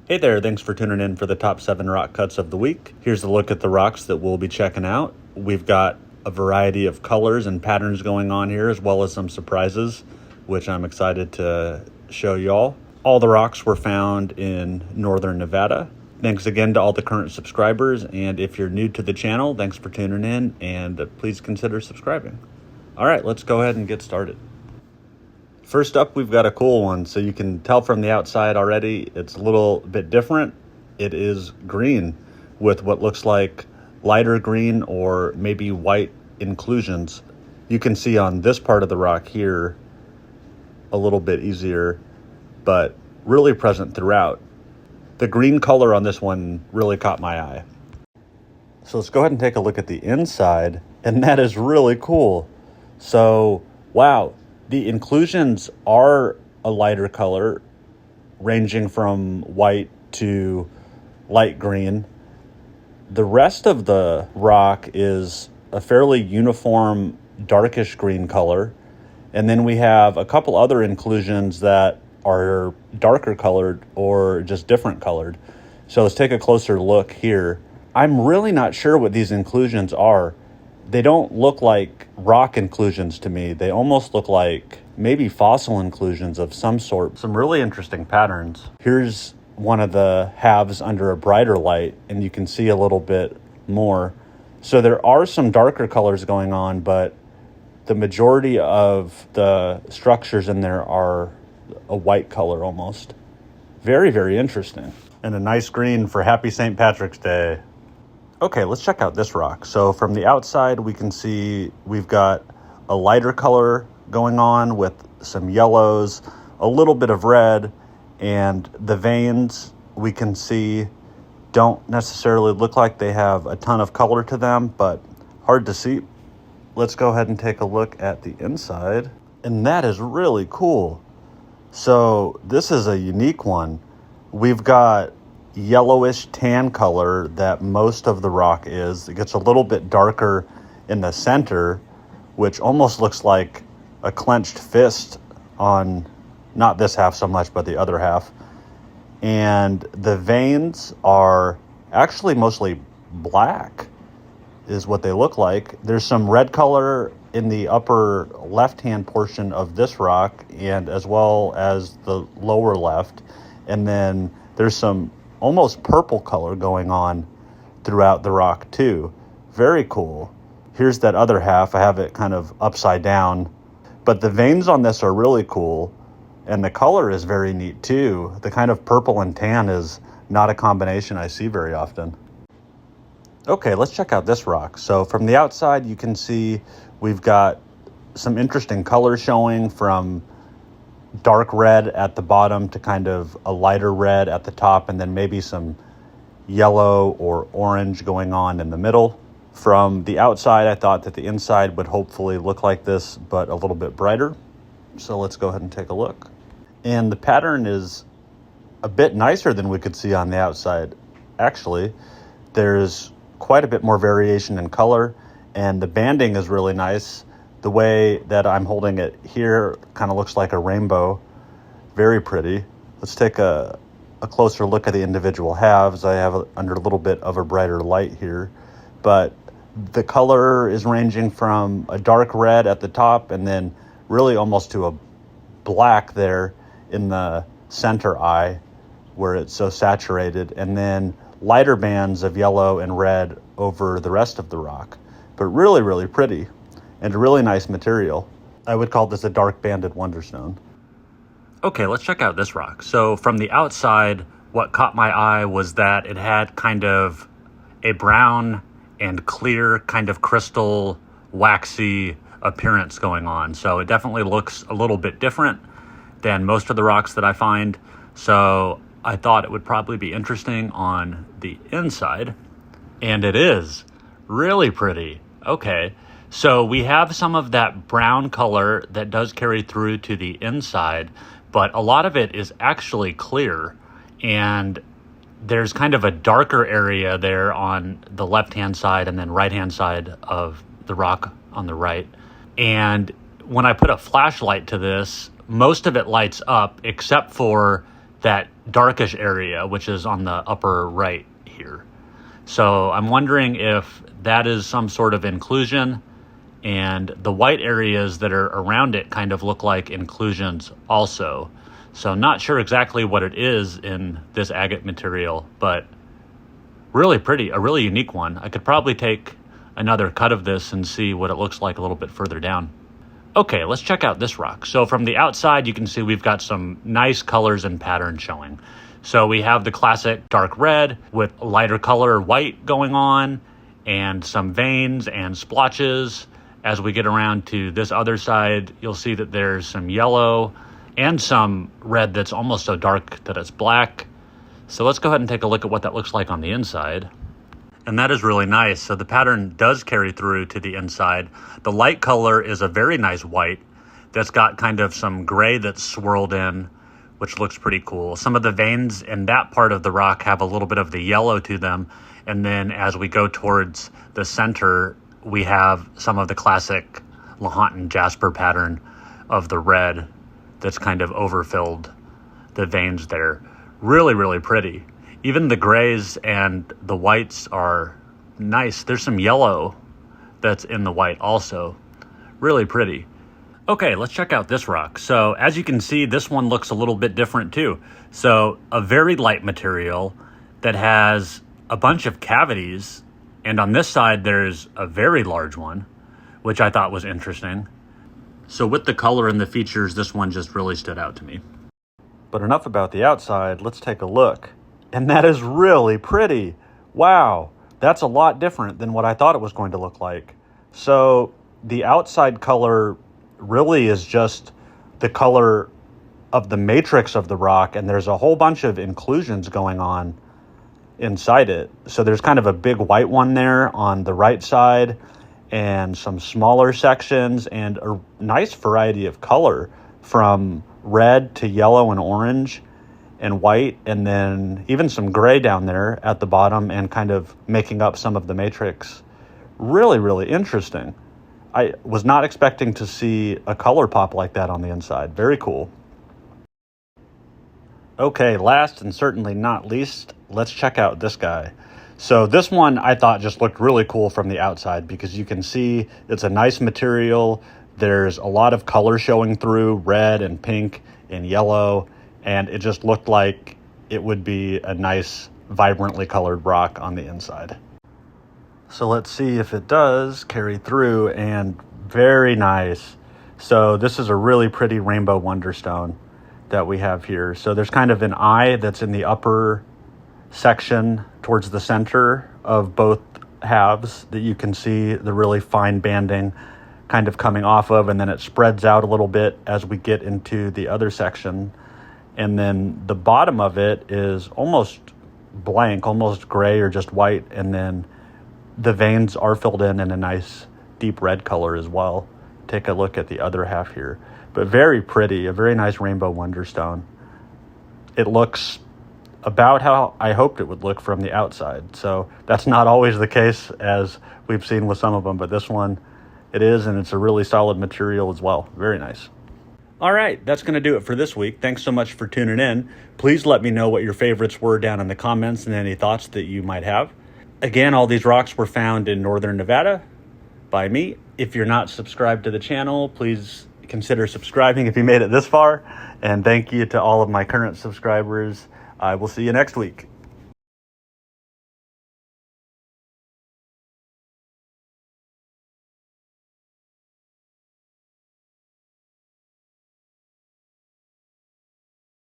Hey there, thanks for tuning in for the top 7 rock cuts of the week. Here's a look at the rocks that we'll be checking out. We've got a variety of colors and patterns going on here, as well as some surprises, which I'm excited to show y'all. All the rocks were found in northern Nevada. Thanks again to all the current subscribers, and if you're new to the channel, thanks for tuning in, and please consider subscribing. All right, let's go ahead and get started. First up, we've got a cool one. So you can tell from the outside already, it's a little bit different. It is green with what looks like lighter green or maybe white inclusions. You can see on this part of the rock here, a little bit easier, but really present throughout. The green color on this one really caught my eye. So let's go ahead and take a look at the inside, and that is really cool. So, wow. The inclusions are a lighter color, ranging from white to light green. The rest of the rock is a fairly uniform darkish green color. And then we have a couple other inclusions that are darker colored or just different colored. So let's take a closer look here. I'm really not sure what these inclusions are. They don't look like rock inclusions to me. They almost look like maybe fossil inclusions of some sort. Some really interesting patterns. Here's one of the halves under a brighter light, and you can see a little bit more. So there are some darker colors going on, but the majority of the structures in there are a white color almost. Very, very interesting. And a nice green for Happy St. Patrick's Day. Okay, let's check out this rock. So from the outside, we can see we've got a lighter color going on with some yellows, a little bit of red, and the veins we can see don't necessarily look like they have a ton of color to them, but hard to see. Let's go ahead and take a look at the inside, and that is really cool. So this is a unique one. We've got yellowish tan color that most of the rock is. It gets a little bit darker in the center, which almost looks like a clenched fist on not this half so much, but the other half. And the veins are actually mostly black is what they look like. There's some red color in the upper left-hand portion of this rock, and as well as the lower left. And then there's some almost purple color going on throughout the rock too. Very cool. Here's that other half. I have it kind of upside down, but the veins on this are really cool, and the color is very neat too. The kind of purple and tan is not a combination I see very often. Okay, let's check out this rock. So from the outside, you can see we've got some interesting colors showing, from dark red at the bottom to kind of a lighter red at the top, and then maybe some yellow or orange going on in the middle. From the outside, I thought that the inside would hopefully look like this, but a little bit brighter. So let's go ahead and take a look. And the pattern is a bit nicer than we could see on the outside. Actually, there's quite a bit more variation in color, and the banding is really nice. The way that I'm holding it here kind of looks like a rainbow. Very pretty. Let's take a closer look at the individual halves. I have under a little bit of a brighter light here, but the color is ranging from a dark red at the top and then really almost to a black there in the center eye where it's so saturated, and then lighter bands of yellow and red over the rest of the rock. But really, really pretty. And a really nice material. I would call this a dark banded Wonderstone. Okay, let's check out this rock. So from the outside, what caught my eye was that it had kind of a brown and clear kind of crystal waxy appearance going on. So it definitely looks a little bit different than most of the rocks that I find. So I thought it would probably be interesting on the inside. And it is really pretty. Okay. So we have some of that brown color that does carry through to the inside, but a lot of it is actually clear, and there's kind of a darker area there on the left-hand side and then right-hand side of the rock on the right. And when I put a flashlight to this, most of it lights up except for that darkish area, which is on the upper right here. So I'm wondering if that is some sort of inclusion, and the white areas that are around it kind of look like inclusions also. So not sure exactly what it is in this agate material, but really pretty, a really unique one. I could probably take another cut of this and see what it looks like a little bit further down. Okay, let's check out this rock. So from the outside, you can see we've got some nice colors and patterns showing. So we have the classic dark red with lighter color white going on, and some veins and splotches. As we get around to this other side, you'll see that there's some yellow and some red that's almost so dark that it's black. So let's go ahead and take a look at what that looks like on the inside. And that is really nice. So the pattern does carry through to the inside. The light color is a very nice white that's got kind of some gray that's swirled in, which looks pretty cool. Some of the veins in that part of the rock have a little bit of the yellow to them. And then as we go towards the center, we have some of the classic Lahontan Jasper pattern of the red that's kind of overfilled the veins there. Really, really pretty. Even the grays and the whites are nice. There's some yellow that's in the white also. Really pretty. Okay, let's check out this rock. So as you can see, this one looks a little bit different too. So a very light material that has a bunch of cavities. And on this side, there's a very large one, which I thought was interesting. So with the color and the features, this one just really stood out to me. But enough about the outside, let's take a look. And that is really pretty. Wow, that's a lot different than what I thought it was going to look like. So the outside color really is just the color of the matrix of the rock, and there's a whole bunch of inclusions going on inside it. So there's kind of a big white one there on the right side, and some smaller sections, and a nice variety of color from red to yellow and orange and white, and then even some gray down there at the bottom and kind of making up some of the matrix. Really, really interesting. I was not expecting to see a color pop like that on the inside. Very cool. Okay, last and certainly not least, let's check out this guy. So this one I thought just looked really cool from the outside because you can see it's a nice material. There's a lot of color showing through, red and pink and yellow, and it just looked like it would be a nice, vibrantly colored rock on the inside. So let's see if it does carry through, and very nice. So this is a really pretty rainbow Wonderstone that we have here. So there's kind of an eye that's in the upper section towards the center of both halves that you can see the really fine banding kind of coming off of, and then it spreads out a little bit as we get into the other section. And then the bottom of it is almost blank, almost gray or just white, and then the veins are filled in a nice deep red color as well. Take a look at the other half here. But very pretty, a very nice rainbow Wonderstone. It looks about how I hoped it would look from the outside. So that's not always the case, as we've seen with some of them, but this one it is, and it's a really solid material as well. Very nice. All right, that's going to do it for this week. Thanks so much for tuning in. Please let me know what your favorites were down in the comments and any thoughts that you might have. Again, all these rocks were found in northern Nevada by me. If you're not subscribed to the channel, please consider subscribing if you made it this far. And thank you to all of my current subscribers. I will see you next week.